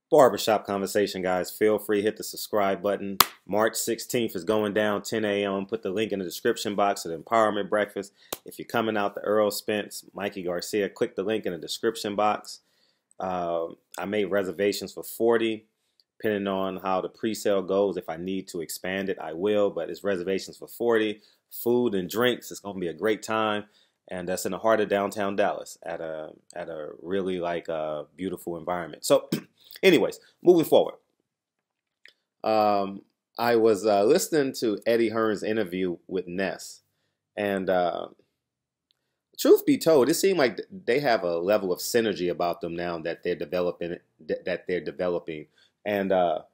Barbershop conversation, guys. Feel free, hit the subscribe button. March 16th is going down, 10 a.m. Put the link in the description box of the Empowerment Breakfast. If you're coming out to Earl Spence, Mikey Garcia, click the link in the description box. I made reservations for 40. Depending on how the pre-sale goes, if I need to expand it, I will. But it's reservations for 40. Food and drinks. It's going to be a great time. And that's in the heart of downtown Dallas at a really beautiful environment. So anyways, moving forward. I was listening to Eddie Hearn's interview with Ness. And truth be told, it seemed like they have a level of synergy about them now that they're developing. And the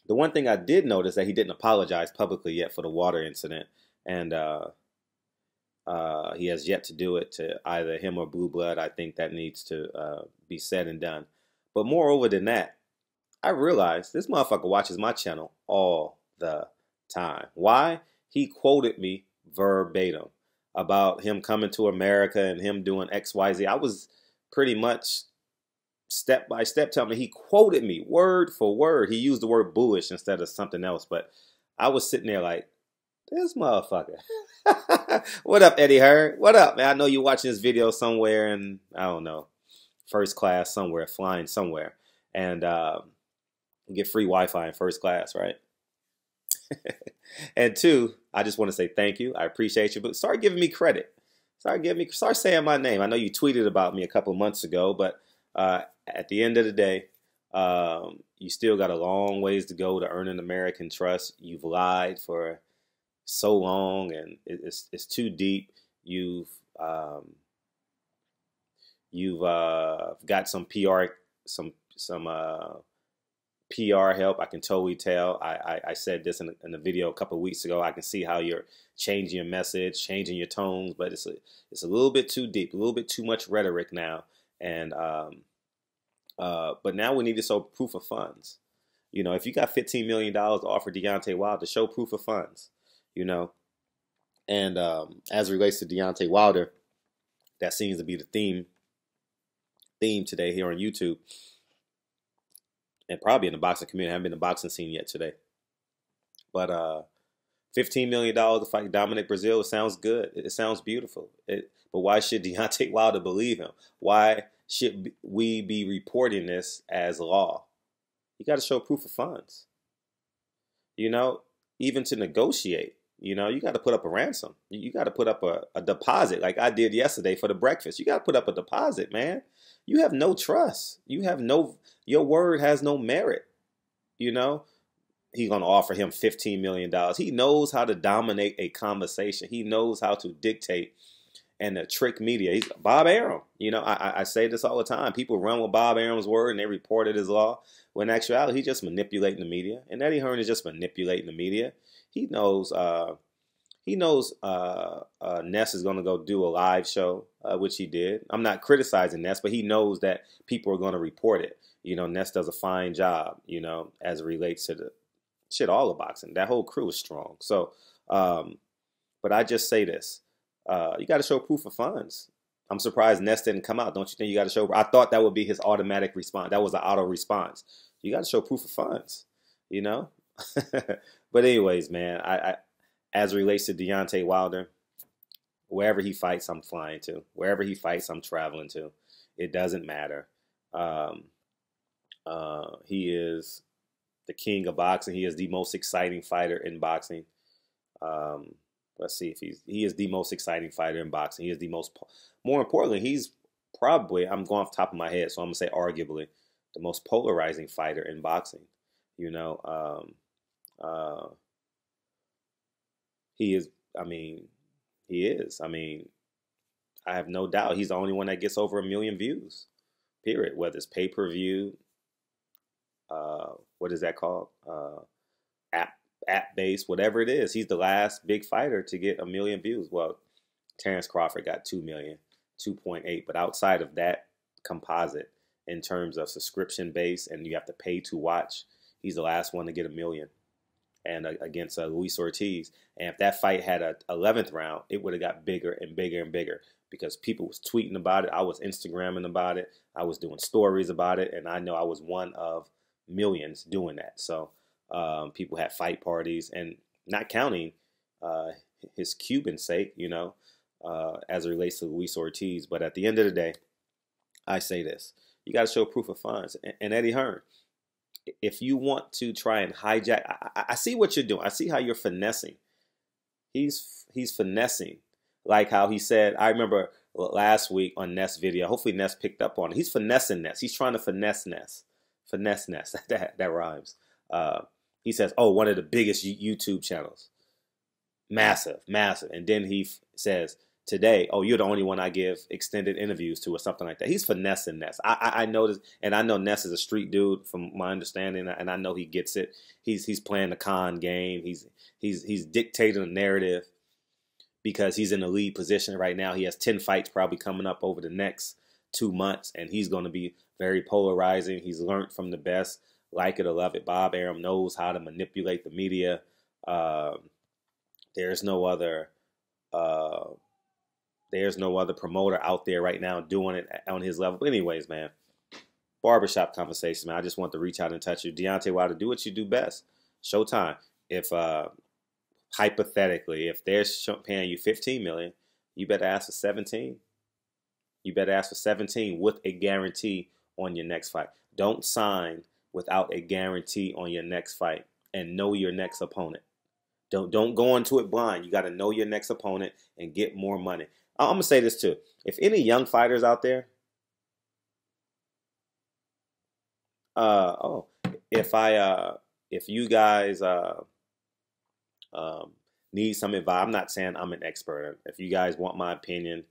one thing I did notice that he didn't apologize publicly yet for the water incident. And he has yet to do it to either him or Blue Blood. I think that needs to be said and done. But moreover than that, I realized this motherfucker watches my channel all the time. Why? He quoted me verbatim about him coming to America and him doing X, Y, Z. I was pretty much step by step telling me. He quoted me word for word. He used the word bullish instead of something else. But I was sitting there like, this motherfucker. What up, Eddie Hearn? What up, man? I know you're watching this video somewhere in, I don't know, first class somewhere, flying somewhere. And get free Wi-Fi in first class, right? And two, I just want to say thank you. I appreciate you. But start giving me credit. Start saying my name. I know you tweeted about me a couple months ago, but at the end of the day, you still got a long ways to go to earning American trust. You've lied for so long, and it's too deep. You've got some PR PR help. I can totally tell. I said this in the video a couple of weeks ago. I can see how you're changing your message, changing your tones, but it's a little bit too deep, a little bit too much rhetoric now. And but now we need to show proof of funds. You know, if you got $15 million to offer Deontay Wilder, show proof of funds. You know, and as it relates to Deontay Wilder, that seems to be the theme today here on YouTube, and probably in the boxing community. I haven't been in the boxing scene yet today, but $15 million to fight Dominic Brazil, it sounds good. It sounds beautiful. But why should Deontay Wilder believe him? Why should we be reporting this as law? You got to show proof of funds. You know, even to negotiate. You know, you got to put up a ransom. You got to put up a deposit like I did yesterday for the breakfast. You got to put up a deposit, man. You have no trust. Your word has no merit. You know, he's going to offer him $15 million. He knows how to dominate a conversation. He knows how to dictate and to trick media. He's Bob Arum. You know, I say this all the time. People run with Bob Arum's word and they report it as law. When in actuality, he's just manipulating the media. And Eddie Hearn is just manipulating the media. He knows Ness is going to go do a live show, which he did. I'm not criticizing Ness, but he knows that people are going to report it. You know, Ness does a fine job, you know, as it relates to the shit, all of boxing. That whole crew is strong. So, but I just say this. You got to show proof of funds. I'm surprised Ness didn't come out. Don't you think you got to show? I thought that would be his automatic response. That was an auto response. You got to show proof of funds, you know? But anyways, man, I as it relates to Deontay Wilder, wherever he fights, I'm flying to. Wherever he fights, I'm traveling to. It doesn't matter. He is the king of boxing. He is the most exciting fighter in boxing. Let's see if he is the most exciting fighter in boxing. He is the more importantly, he's probably, I'm going off the top of my head, so I'm going to say arguably, the most polarizing fighter in boxing. You know, he is, he is. I have no doubt he's the only one that gets over 1 million views, period. Whether it's pay-per-view, what is that called? App-based, whatever it is. He's the last big fighter to get 1 million views. Well, Terrence Crawford got 2 million, 2.8. But outside of that composite, in terms of subscription base and you have to pay to watch, he's the last one to get 1 million. and against Luis Ortiz. And if that fight had a 11th round, it would have got bigger and bigger and bigger because people was tweeting about it. I was Instagramming about it. I was doing stories about it, and I know I was one of millions doing that. So people had fight parties, and not counting his Cuban sake, you know, as it relates to Luis Ortiz. But at the end of the day, I say this: you got to show proof of funds. And Eddie Hearn, if you want to try and hijack, I see what you're doing. I see how you're finessing. He's finessing, like how he said. I remember last week on Ness video. Hopefully Ness picked up on it. He's finessing Ness. He's trying to finesse Ness. Finesse Ness. that rhymes. He says, "Oh, one of the biggest YouTube channels, massive, massive," and then he says today, "Oh, you're the only one I give extended interviews to," or something like that. He's finessing Ness. I noticed, and I know Ness is a street dude from my understanding, and I know he gets it. He's playing the con game. He's dictating the narrative because he's in the lead position right now. He has 10 fights probably coming up over the next 2 months, and he's going to be very polarizing. He's learned from the best, like it or love it. Bob Arum knows how to manipulate the media. There's no other promoter out there right now doing it on his level. But anyways, man, barbershop conversation, man. I just want to reach out and touch you. Deontay Wilder, do what you do best. Showtime. If hypothetically, if they're paying you $15 million, you better ask for 17. You better ask for 17 with a guarantee on your next fight. Don't sign without a guarantee on your next fight, and know your next opponent. Don't go into it blind. You got to know your next opponent and get more money. I'm gonna say this too. If any young fighters out there, if you guys need some advice, I'm not saying I'm an expert. If you guys want my opinion,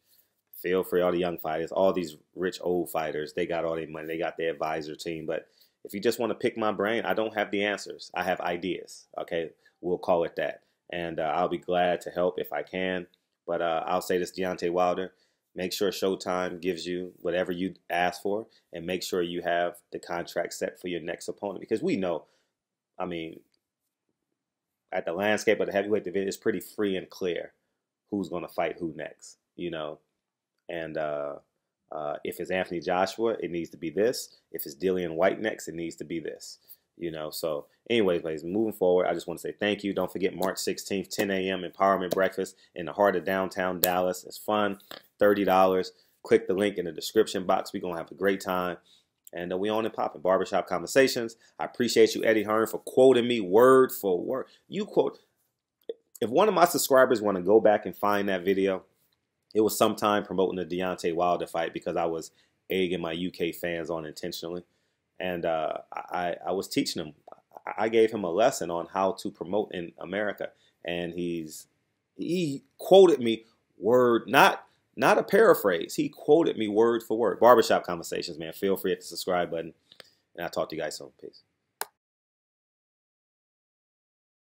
feel free. All the young fighters, all these rich old fighters, they got all their money. They got their advisor team. But if you just want to pick my brain, I don't have the answers. I have ideas. Okay, we'll call it that. And I'll be glad to help if I can. But I'll say this, Deontay Wilder, make sure Showtime gives you whatever you ask for, and make sure you have the contract set for your next opponent. Because we know, I mean, at the landscape of the heavyweight division, it's pretty free and clear who's going to fight who next, you know. And if it's Anthony Joshua, it needs to be this. If it's Dillian White next, it needs to be this. You know, so anyways, ladies, moving forward, I just want to say thank you. Don't forget March 16th, 10 a.m. Empowerment Breakfast in the heart of downtown Dallas. It's fun, $30. Click the link in the description box. We're going to have a great time. And we on and popping. Barbershop Conversations. I appreciate you, Eddie Hearn, for quoting me word for word. You quote. If one of my subscribers want to go back and find that video, it was sometime promoting the Deontay Wilder fight because I was egging my UK fans on intentionally. And I was teaching him. I gave him a lesson on how to promote in America. And he quoted me word, not a paraphrase. He quoted me word for word. Barbershop Conversations, man. Feel free to hit the subscribe button. And I'll talk to you guys soon. Peace.